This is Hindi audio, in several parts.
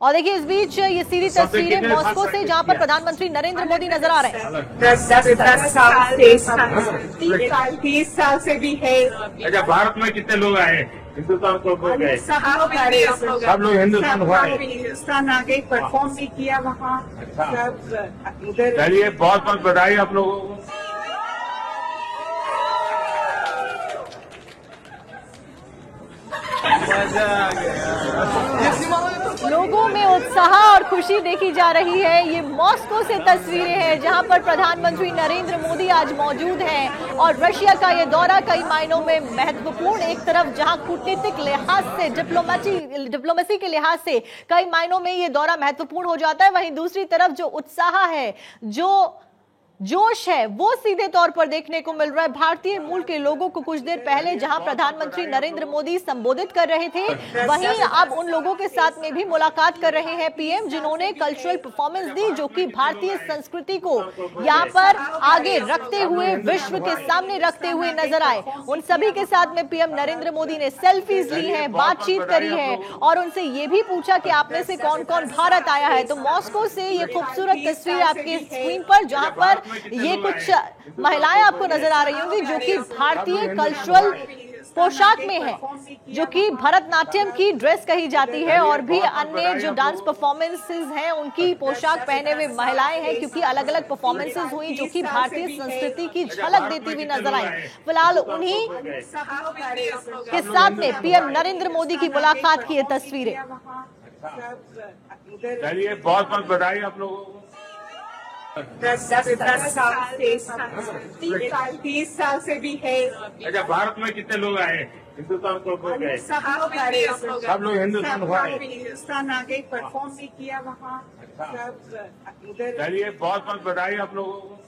और देखिए इस बीच ये सीधी तस्वीरें मॉस्को से जहां पर प्रधानमंत्री नरेंद्र मोदी नजर आ रहे हैं। 30 साल से भी है। अच्छा, भारत में कितने लोग आए? हिंदुस्तान को गए? सब लोग हिंदुस्तान आगे परफॉर्म भी किया वहाँ। चलिए, बहुत बहुत बधाई आप लोगों को। लोगों में उत्साह और खुशी देखी जा रही है। ये मॉस्को से तस्वीरें हैं जहां पर प्रधानमंत्री नरेंद्र मोदी आज मौजूद हैं और रशिया का ये दौरा कई मायनों में महत्वपूर्ण, एक तरफ जहां कूटनीतिक लिहाज से, डिप्लोमेसी के लिहाज से कई मायनों में ये दौरा महत्वपूर्ण हो जाता है, वहीं दूसरी तरफ जो उत्साह है, जो जोश है, वो सीधे तौर पर देखने को मिल रहा है भारतीय मूल के लोगों को। कुछ देर पहले जहां प्रधानमंत्री नरेंद्र मोदी संबोधित कर रहे थे, वहीं अब उन लोगों के साथ में भी मुलाकात कर रहे हैं पीएम, जिन्होंने कल्चरल परफॉर्मेंस दी, जो कि भारतीय संस्कृति को यहां पर आगे रखते हुए, विश्व के सामने रखते हुए नजर आए। उन सभी के साथ में पीएम नरेंद्र मोदी ने सेल्फीज ली हैं, बातचीत करी है और उनसे ये भी पूछा कि आप में से कौन कौन भारत आया है। तो मॉस्को से ये खूबसूरत तस्वीर आपकी स्क्रीन पर, जहां पर ये कुछ महिलाएं आपको नजर आ रही होंगी जो कि भारतीय कल्चरल पोशाक में है, जो कि भरतनाट्यम की ड्रेस कही जाती है, और भी अन्य जो डांस परफॉर्मेंसेस हैं उनकी पोशाक पहने हुए महिलाएं हैं, क्योंकि अलग अलग परफॉर्मेंसेस हुई जो कि भारतीय संस्कृति की झलक देती हुई नजर आई। फिलहाल उन्हीं के साथ में पीएम नरेंद्र मोदी की मुलाकात की ये तस्वीरें। चलिए, बहुत बहुत बधाई आप लोगों को। 30 साल से भी है। अच्छा, भारत में कितने लोग आए? हिंदुस्तान को गए? सब लोग हिंदुस्तान आगे परफॉर्म भी किया वहाँ। चलिए, बहुत बहुत बधाई आप लोगों को।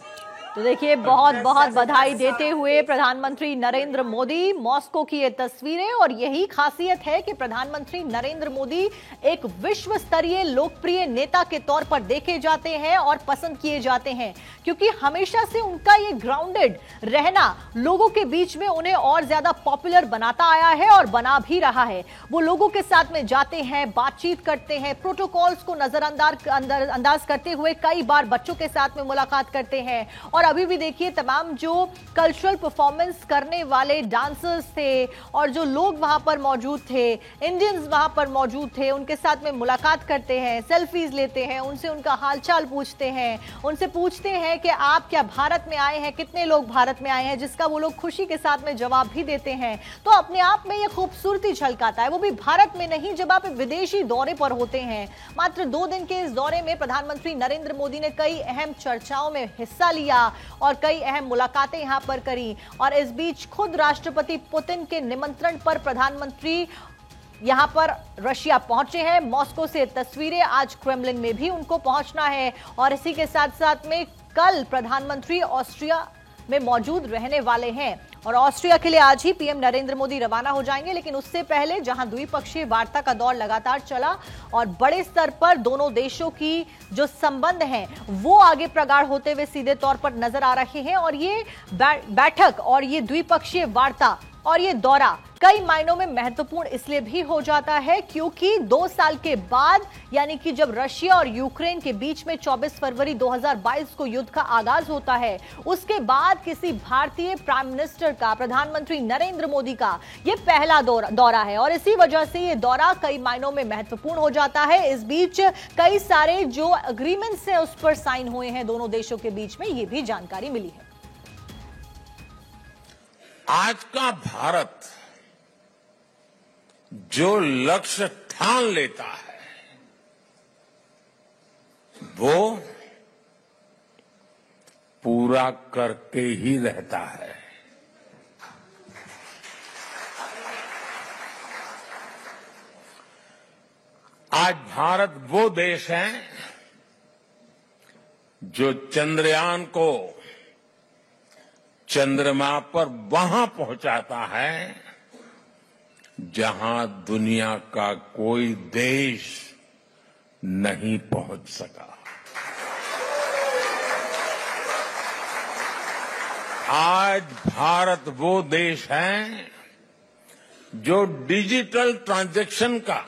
तो देखिए, बहुत बहुत बधाई देते हुए प्रधानमंत्री नरेंद्र मोदी, मॉस्को की ये तस्वीरें। और यही खासियत है कि प्रधानमंत्री नरेंद्र मोदी एक विश्व स्तरीय लोकप्रिय नेता के तौर पर देखे जाते हैं और पसंद किए जाते हैं, क्योंकि हमेशा से उनका ये ग्राउंडेड रहना लोगों के बीच में उन्हें और ज्यादा पॉपुलर बनाता आया है और बना भी रहा है। वो लोगों के साथ में जाते हैं, बातचीत करते हैं, प्रोटोकॉल्स को नजरअंदाज करते हुए कई बार बच्चों के साथ में मुलाकात करते हैं। और अभी भी देखिए, तमाम जो कल्चरल परफॉर्मेंस करने वाले डांसर्स थे और जो लोग वहां पर मौजूद थे, इंडियंस वहां पर मौजूद थे, उनके साथ में मुलाकात करते हैं, सेल्फीज लेते हैं, उनसे उनका हालचाल पूछते हैं, उनसे पूछते हैं कि आप क्या भारत में आए हैं, कितने लोग भारत में आए हैं, जिसका वो लोग खुशी के साथ में जवाब भी देते हैं। तो अपने आप में ये खूबसूरती झलकाता है, वो भी भारत में नहीं, जब आप विदेशी दौरे पर होते हैं। मात्र 2 दिन के इस दौरे में प्रधानमंत्री नरेंद्र मोदी ने कई अहम चर्चाओं में हिस्सा लिया और कई अहम मुलाकातें यहां पर करी। और इस बीच खुद राष्ट्रपति पुतिन के निमंत्रण पर प्रधानमंत्री यहां पर रशिया पहुंचे हैं। मॉस्को से तस्वीरें, आज क्रेमलिन में भी उनको पहुंचना है। और इसी के साथ साथ में कल प्रधानमंत्री ऑस्ट्रिया में मौजूद रहने वाले हैं और ऑस्ट्रिया के लिए आज ही पीएम नरेंद्र मोदी रवाना हो जाएंगे। लेकिन उससे पहले जहां द्विपक्षीय वार्ता का दौर लगातार चला और बड़े स्तर पर दोनों देशों की जो संबंध हैं वो आगे प्रगाढ़ होते हुए सीधे तौर पर नजर आ रहे हैं। और ये बैठक और ये द्विपक्षीय वार्ता और ये दौरा कई मायनों में महत्वपूर्ण इसलिए भी हो जाता है क्योंकि 2 साल के बाद, यानी कि जब रशिया और यूक्रेन के बीच में 24 फरवरी 2022 को युद्ध का आगाज होता है, उसके बाद किसी भारतीय प्राइम मिनिस्टर का, प्रधानमंत्री नरेंद्र मोदी का यह पहला दौरा है। और इसी वजह से यह दौरा कई मायनों में महत्वपूर्ण हो जाता है। इस बीच कई सारे जो अग्रीमेंट्स हैं उस पर साइन हुए हैं दोनों देशों के बीच में, यह भी जानकारी मिली है। आज का भारत जो लक्ष्य ठान लेता है वो पूरा करके ही रहता है। आज भारत वो देश है जो चंद्रयान को चंद्रमा पर वहां पहुंचाता है जहां दुनिया का कोई देश नहीं पहुंच सका। आज भारत वो देश है जो डिजिटल ट्रांजैक्शन का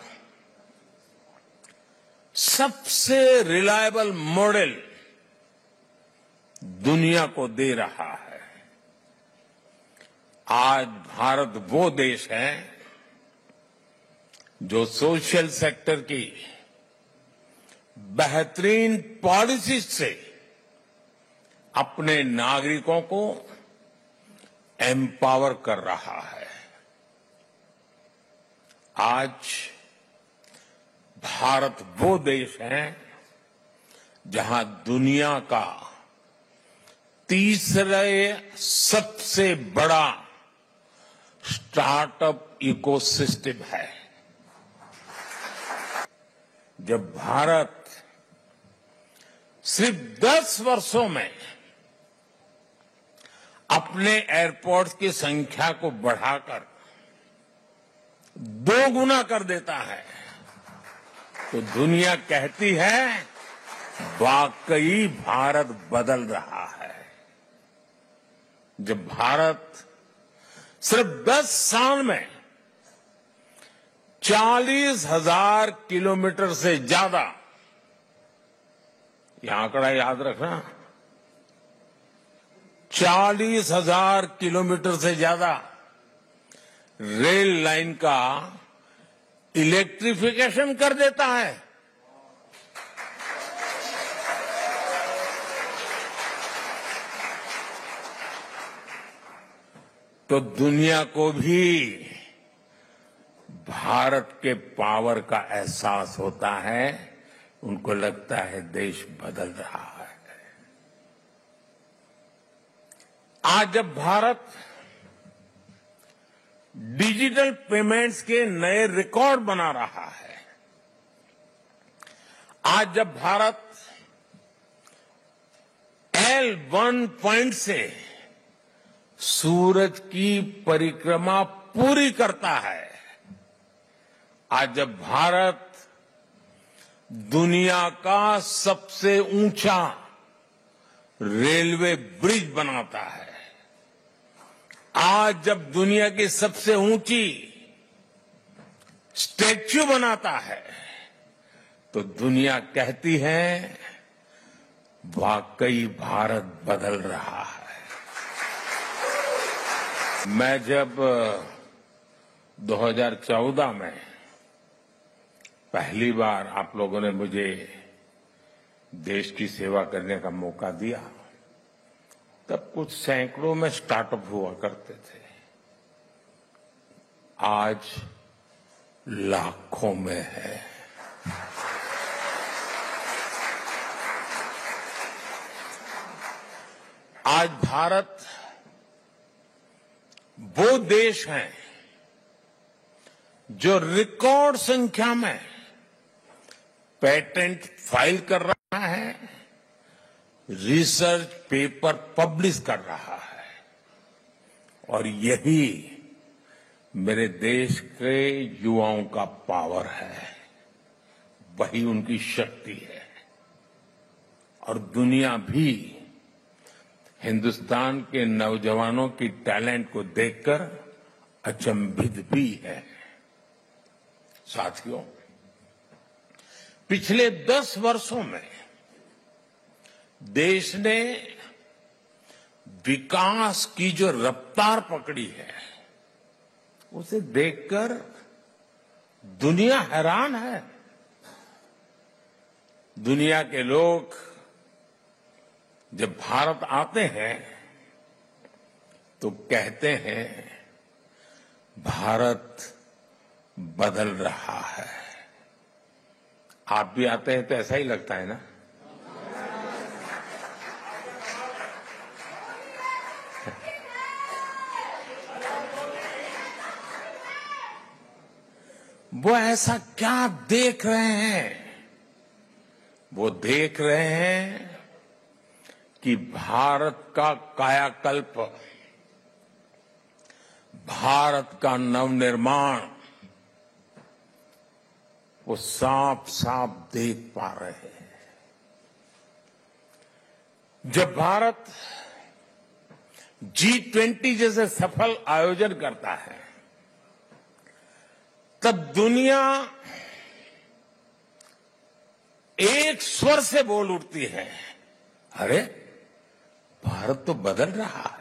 सबसे रिलायबल मॉडल दुनिया को दे रहा है। आज भारत वो देश है जो सोशल सेक्टर की बेहतरीन पॉलिसी से अपने नागरिकों को एम्पावर कर रहा है। आज भारत वो देश है जहां दुनिया का तीसरे सबसे बड़ा स्टार्टअप इकोसिस्टम है। जब भारत सिर्फ 10 वर्षों में अपने एयरपोर्ट्स की संख्या को बढ़ाकर 2 गुना कर देता है तो दुनिया कहती है वाकई भारत बदल रहा है। जब भारत सिर्फ 10 साल में 40,000 किलोमीटर से ज्यादा, यह आंकड़ा याद रखना, 40,000 किलोमीटर से ज्यादा रेल लाइन का इलेक्ट्रिफिकेशन कर देता है तो दुनिया को भी भारत के पावर का एहसास होता है। उनको लगता है देश बदल रहा है। आज जब भारत डिजिटल पेमेंट्स के नए रिकॉर्ड बना रहा है, आज जब भारत L1 पॉइंट से सूरज की परिक्रमा पूरी करता है, आज जब भारत दुनिया का सबसे ऊंचा रेलवे ब्रिज बनाता है, आज जब दुनिया की सबसे ऊंची स्टैच्यू बनाता है, तो दुनिया कहती है वाकई भारत बदल रहा है। मैं जब 2014 में पहली बार आप लोगों ने मुझे देश की सेवा करने का मौका दिया, तब कुछ सैकड़ों में स्टार्टअप हुआ करते थे। आज लाखों में है। आज भारत वो देश है जो रिकॉर्ड संख्या में पेटेंट फाइल कर रहा है, रिसर्च पेपर पब्लिश कर रहा है, और यही मेरे देश के युवाओं का पावर है, वही उनकी शक्ति है। और दुनिया भी हिंदुस्तान के नौजवानों की टैलेंट को देखकर अचंभित भी है। साथियों, पिछले 10 वर्षों में देश ने विकास की जो रफ्तार पकड़ी है, उसे देखकर दुनिया हैरान है। दुनिया के लोग जब भारत आते हैं तो कहते हैं भारत बदल रहा है। आप भी आते हैं तो ऐसा ही लगता है ना? वो ऐसा क्या देख रहे हैं? वो देख रहे हैं कि भारत का कायाकल्प, भारत का नवनिर्माण वो साफ साफ देख पा रहे हैं। जब भारत G20 जैसे सफल आयोजन करता है, तब दुनिया एक स्वर से बोल उठती है, अरे भारत तो बदल रहा है।